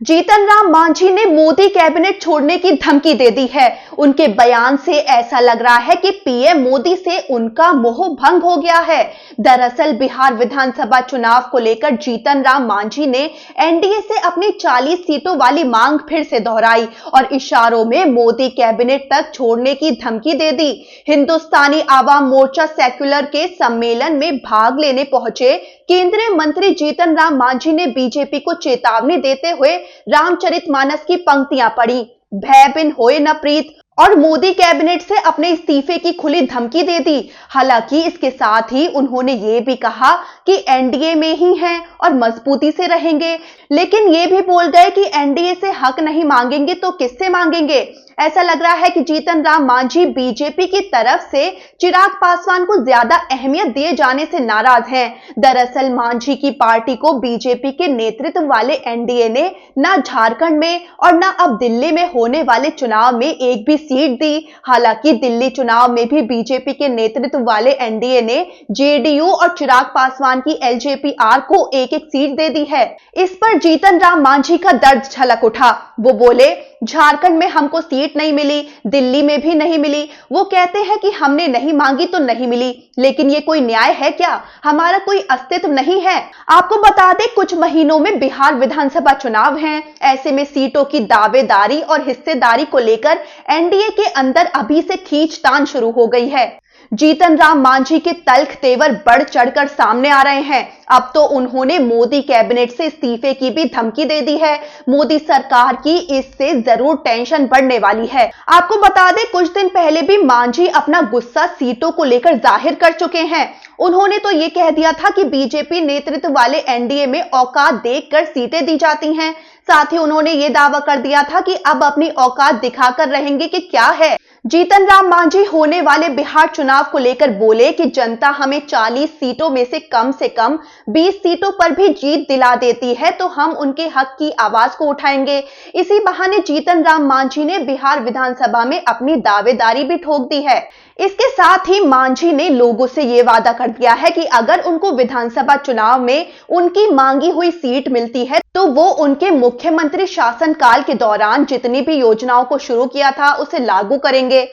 जीतन राम मांझी ने मोदी कैबिनेट छोड़ने की धमकी दे दी है। उनके बयान से ऐसा लग रहा है कि पीएम मोदी से उनका मोह भंग हो गया है। दरअसल बिहार विधानसभा चुनाव को लेकर जीतन राम मांझी ने एनडीए से अपनी 40 सीटों वाली मांग फिर से दोहराई और इशारों में मोदी कैबिनेट तक छोड़ने की धमकी दे दी। हिंदुस्तानी आवाम मोर्चा सेक्युलर के सम्मेलन में भाग लेने पहुंचे केंद्रीय मंत्री जीतन राम मांझी ने बीजेपी को चेतावनी देते हुए रामचरितमानस की पंक्तियां पढ़ी। भय बिन होए न प्रीत और मोदी कैबिनेट से अपने इस्तीफे की खुली धमकी दे दी। हालांकि इसके साथ ही उन्होंने ये भी कहा कि एनडीए में ही हैं और मजबूती से रहेंगे, लेकिन ये भी बोल गए कि एनडीए से हक नहीं मांगेंगे तो किससे मांगेंगे। ऐसा लग रहा है कि जीतन राम मांझी बीजेपी की तरफ से चिराग पासवान को ज्यादा अहमियत दिए जाने से नाराज हैं। दरअसल मांझी की पार्टी को बीजेपी के नेतृत्व वाले एनडीए ने न झारखंड में और न अब दिल्ली में होने वाले चुनाव में एक भी सीट दी। हालांकि दिल्ली चुनाव में भी बीजेपी के नेतृत्व वाले एनडीए ने जेडीयू और चिराग पासवान की एलजेपी-आर को एक एक सीट दे दी है। इस पर जीतन राम मांझी का दर्द छलक उठा। वो बोले, झारखंड में हमको सीट नहीं मिली, दिल्ली में भी नहीं मिली। वो कहते हैं कि हमने नहीं मांगी तो नहीं मिली, लेकिन ये कोई न्याय है क्या? हमारा कोई अस्तित्व नहीं है। आपको बता दें, कुछ महीनों में बिहार विधानसभा चुनाव हैं। ऐसे में सीटों की दावेदारी और हिस्सेदारी को लेकर एनडीए के अंदर अभी से खींचतान शुरू हो गई है। जीतन राम मांझी के तल्ख तेवर बढ़ चढ़कर सामने आ रहे हैं। अब तो उन्होंने मोदी कैबिनेट से इस्तीफे की भी धमकी दे दी है। मोदी सरकार की इससे जरूर टेंशन बढ़ने वाली है। आपको बता दें, कुछ दिन पहले भी मांझी अपना गुस्सा सीटों को लेकर जाहिर कर चुके हैं। उन्होंने तो ये कह दिया था कि बीजेपी नेतृत्व वाले एनडीए में औकात देखकर सीटें दी जाती हैं। साथ ही उन्होंने ये दावा कर दिया था कि अब अपनी औकात दिखाकर रहेंगे कि क्या है। जीतन राम मांझी होने वाले बिहार चुनाव को लेकर बोले कि जनता हमें 40 सीटों में से कम 20 सीटों पर भी जीत दिला देती है तो हम उनके हक की आवाज को उठाएंगे। इसी बहाने जीतन राम मांझी ने बिहार विधानसभा में अपनी दावेदारी भी ठोक दी है। इसके साथ ही मांझी ने लोगों से यह वादा कर दिया है कि अगर उनको विधानसभा चुनाव में उनकी मांगी हुई सीट मिलती है तो वो उनके मुख्यमंत्री शासनकाल के दौरान जितनी भी योजनाओं को शुरू किया था उसे लागू करेंगे।